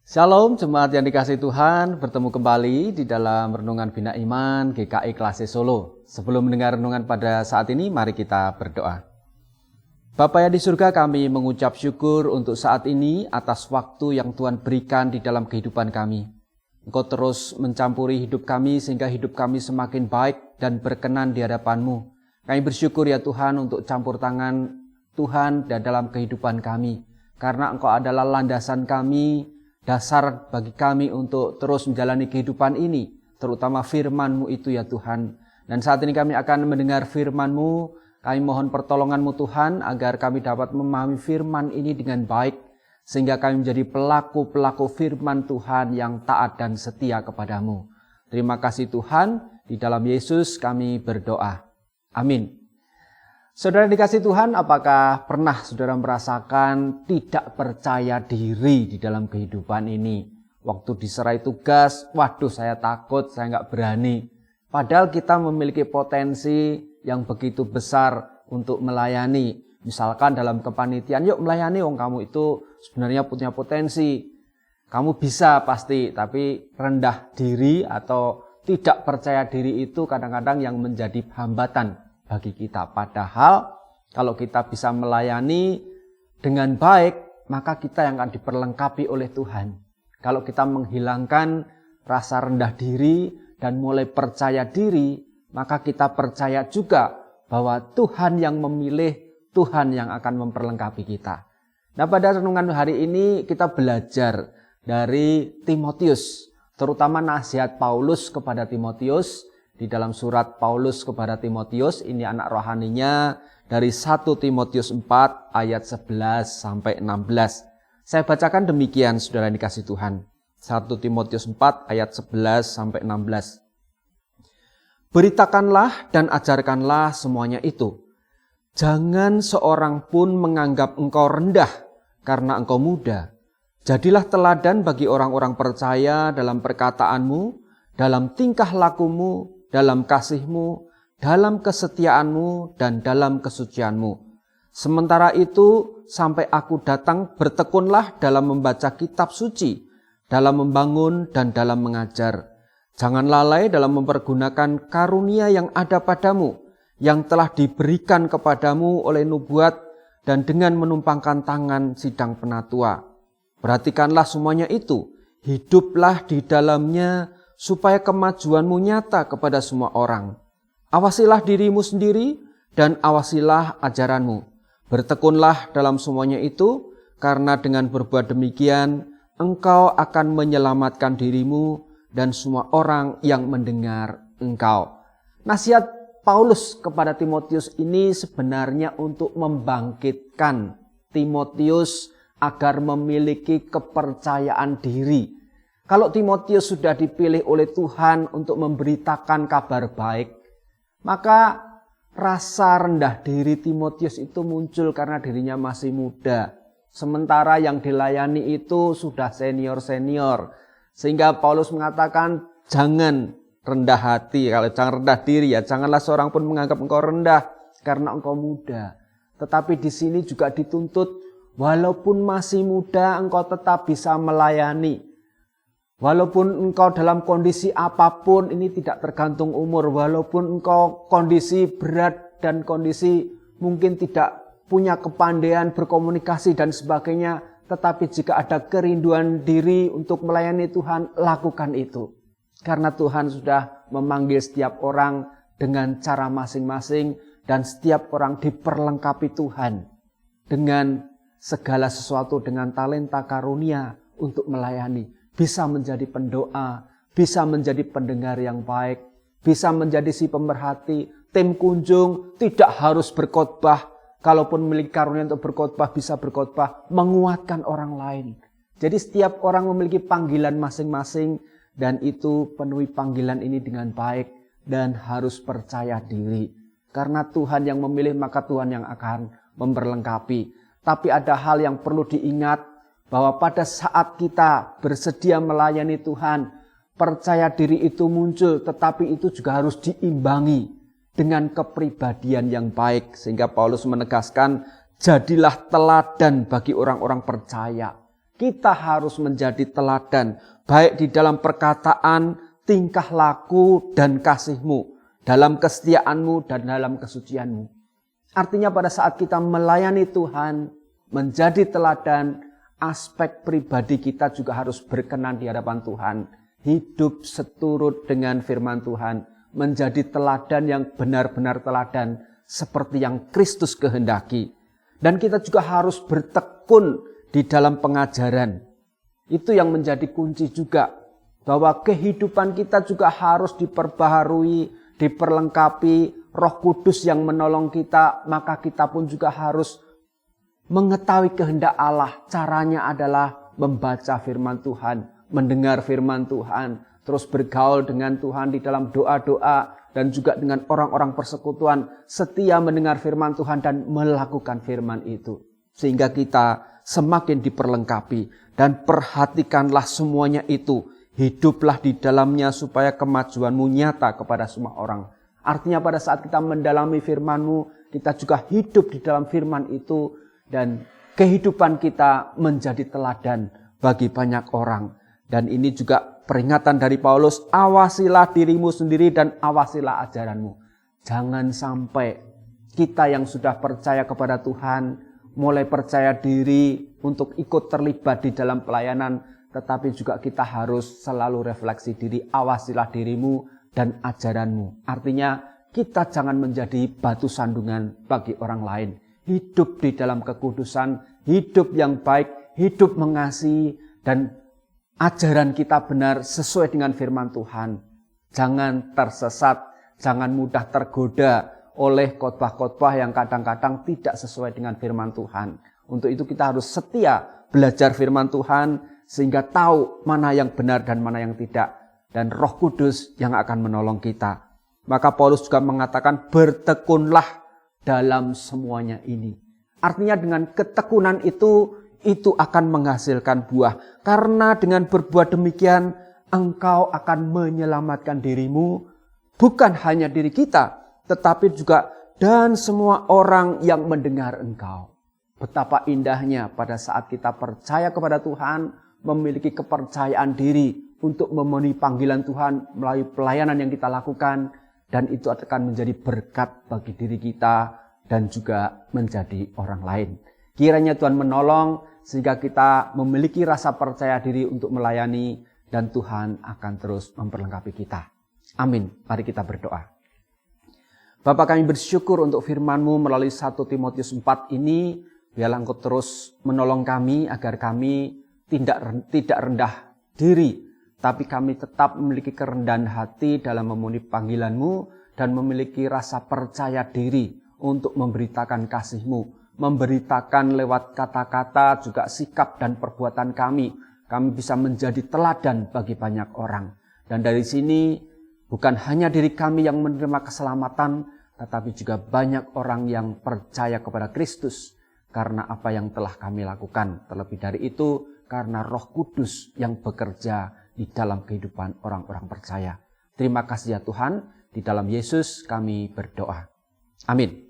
Shalom jemaat yang dikasihi Tuhan, bertemu kembali di dalam Renungan Bina Iman GKI Klase Solo. Sebelum mendengar renungan pada saat ini, mari kita berdoa. Bapa yang di surga, kami mengucap syukur untuk saat ini atas waktu yang Tuhan berikan di dalam kehidupan kami. Engkau terus mencampuri hidup kami sehingga hidup kami semakin baik dan berkenan di hadapan-Mu. Kami bersyukur ya Tuhan untuk campur tangan Tuhan dalam kehidupan kami. Karena Engkau adalah landasan kami, dasar bagi kami untuk terus menjalani kehidupan ini, terutama firman-Mu itu ya Tuhan. Dan saat ini kami akan mendengar firman-Mu, kami mohon pertolongan-Mu Tuhan, agar kami dapat memahami firman ini dengan baik, sehingga kami menjadi pelaku-pelaku firman Tuhan yang taat dan setia kepadamu. Terima kasih Tuhan, di dalam Yesus kami berdoa. Amin. Saudara dikasih Tuhan, apakah pernah saudara merasakan tidak percaya diri di dalam kehidupan ini? Waktu diserai tugas, waduh saya takut, saya nggak berani. Padahal kita memiliki potensi yang begitu besar untuk melayani. Misalkan dalam kepanitiaan, yuk melayani, kamu itu sebenarnya punya potensi. Kamu bisa pasti, tapi rendah diri atau tidak percaya diri itu kadang-kadang yang menjadi hambatan bagi kita. Padahal kalau kita bisa melayani dengan baik, maka kita yang akan diperlengkapi oleh Tuhan. Kalau kita menghilangkan rasa rendah diri dan mulai percaya diri, maka kita percaya juga bahwa Tuhan yang memilih, Tuhan yang akan memperlengkapi kita. Nah, pada renungan hari ini kita belajar dari Timotius, terutama nasihat Paulus kepada Timotius. Di dalam surat Paulus kepada Timotius, ini anak rohaninya dari 1 Timotius 4 ayat 11 sampai 16. Saya bacakan demikian saudara yang dikasihi Tuhan. 1 Timotius 4 ayat 11 sampai 16. Beritakanlah dan ajarkanlah semuanya itu. Jangan seorang pun menganggap engkau rendah karena engkau muda. Jadilah teladan bagi orang-orang percaya dalam perkataanmu, dalam tingkah lakumu, dalam kasihmu, dalam kesetiaanmu, dan dalam kesucianmu. Sementara itu, sampai aku datang, bertekunlah dalam membaca kitab suci, dalam membangun dan dalam mengajar. Jangan lalai dalam mempergunakan karunia yang ada padamu, yang telah diberikan kepadamu oleh nubuat dan dengan menumpangkan tangan sidang penatua. Perhatikanlah semuanya itu, hiduplah di dalamnya, supaya kemajuanmu nyata kepada semua orang. Awasilah dirimu sendiri dan awasilah ajaranmu. Bertekunlah dalam semuanya itu, karena dengan berbuat demikian, engkau akan menyelamatkan dirimu dan semua orang yang mendengar engkau. Nasihat Paulus kepada Timotius ini sebenarnya untuk membangkitkan Timotius agar memiliki kepercayaan diri. Kalau Timotius sudah dipilih oleh Tuhan untuk memberitakan kabar baik, maka rasa rendah diri Timotius itu muncul karena dirinya masih muda. Sementara yang dilayani itu sudah senior-senior. Sehingga Paulus mengatakan jangan rendah hati, kalau jangan rendah diri ya, janganlah seorang pun menganggap engkau rendah karena engkau muda. Tetapi di sini juga dituntut walaupun masih muda engkau tetap bisa melayani. Walaupun engkau dalam kondisi apapun, ini tidak tergantung umur. Walaupun engkau kondisi berat dan kondisi mungkin tidak punya kepandaian berkomunikasi dan sebagainya, tetapi jika ada kerinduan diri untuk melayani Tuhan, lakukan itu. Karena Tuhan sudah memanggil setiap orang dengan cara masing-masing dan setiap orang diperlengkapi Tuhan dengan segala sesuatu, dengan talenta karunia untuk melayani. Bisa menjadi pendoa, bisa menjadi pendengar yang baik, bisa menjadi si pemerhati, tim kunjung, tidak harus berkhotbah. Kalaupun memiliki karunia untuk berkhotbah, bisa berkhotbah, menguatkan orang lain. Jadi setiap orang memiliki panggilan masing-masing dan itu penuhi panggilan ini dengan baik dan harus percaya diri. Karena Tuhan yang memilih, maka Tuhan yang akan memperlengkapi. Tapi ada hal yang perlu diingat, bahwa pada saat kita bersedia melayani Tuhan, percaya diri itu muncul, tetapi itu juga harus diimbangi dengan kepribadian yang baik. Sehingga Paulus menegaskan, jadilah teladan bagi orang-orang percaya. Kita harus menjadi teladan, baik di dalam perkataan, tingkah laku, dan kasih-Mu, dalam kesetiaan-Mu, dan dalam kesucian-Mu. Artinya pada saat kita melayani Tuhan, menjadi teladan, aspek pribadi kita juga harus berkenan di hadapan Tuhan. Hidup seturut dengan firman Tuhan, menjadi teladan yang benar-benar teladan, seperti yang Kristus kehendaki. Dan kita juga harus bertekun di dalam pengajaran. Itu yang menjadi kunci juga, bahwa kehidupan kita juga harus diperbaharui, diperlengkapi, Roh Kudus yang menolong kita, maka kita pun juga harus mengetahui kehendak Allah. Caranya adalah membaca firman Tuhan, mendengar firman Tuhan, terus bergaul dengan Tuhan di dalam doa-doa, dan juga dengan orang-orang persekutuan, setia mendengar firman Tuhan dan melakukan firman itu. Sehingga kita semakin diperlengkapi, dan perhatikanlah semuanya itu. Hiduplah di dalamnya supaya kemajuanmu nyata kepada semua orang. Artinya pada saat kita mendalami firman-Mu, kita juga hidup di dalam firman itu, dan kehidupan kita menjadi teladan bagi banyak orang. Dan ini juga peringatan dari Paulus, awasilah dirimu sendiri dan awasilah ajaranmu. Jangan sampai kita yang sudah percaya kepada Tuhan, mulai percaya diri untuk ikut terlibat di dalam pelayanan, tetapi juga kita harus selalu refleksi diri, awasilah dirimu dan ajaranmu. Artinya kita jangan menjadi batu sandungan bagi orang lain. Hidup di dalam kekudusan, hidup yang baik, hidup mengasihi, dan ajaran kita benar sesuai dengan firman Tuhan. Jangan tersesat, jangan mudah tergoda oleh khotbah-khotbah yang kadang-kadang tidak sesuai dengan firman Tuhan. Untuk itu kita harus setia belajar firman Tuhan sehingga tahu mana yang benar dan mana yang tidak. Dan Roh Kudus yang akan menolong kita. Maka Paulus juga mengatakan bertekunlah dalam semuanya ini. Artinya dengan ketekunan itu akan menghasilkan buah. Karena dengan berbuat demikian, engkau akan menyelamatkan dirimu, bukan hanya diri kita, tetapi juga dan semua orang yang mendengar engkau. Betapa indahnya pada saat kita percaya kepada Tuhan, memiliki kepercayaan diri untuk memenuhi panggilan Tuhan melalui pelayanan yang kita lakukan, dan itu akan menjadi berkat bagi diri kita dan juga menjadi orang lain. Kiranya Tuhan menolong sehingga kita memiliki rasa percaya diri untuk melayani, dan Tuhan akan terus memperlengkapi kita. Amin. Mari kita berdoa. Bapa, kami bersyukur untuk firman-Mu melalui 1 Timotius 4 ini. Biarlah Engkau terus menolong kami agar kami tidak rendah diri, tapi kami tetap memiliki kerendahan hati dalam memenuhi panggilan-Mu dan memiliki rasa percaya diri untuk memberitakan kasih-Mu, memberitakan lewat kata-kata, juga sikap dan perbuatan kami. Kami bisa menjadi teladan bagi banyak orang. Dan dari sini bukan hanya diri kami yang menerima keselamatan, tetapi juga banyak orang yang percaya kepada Kristus karena apa yang telah kami lakukan. Terlebih dari itu, karena Roh Kudus yang bekerja di dalam kehidupan orang-orang percaya. Terima kasih ya Tuhan, di dalam Yesus kami berdoa. Amin.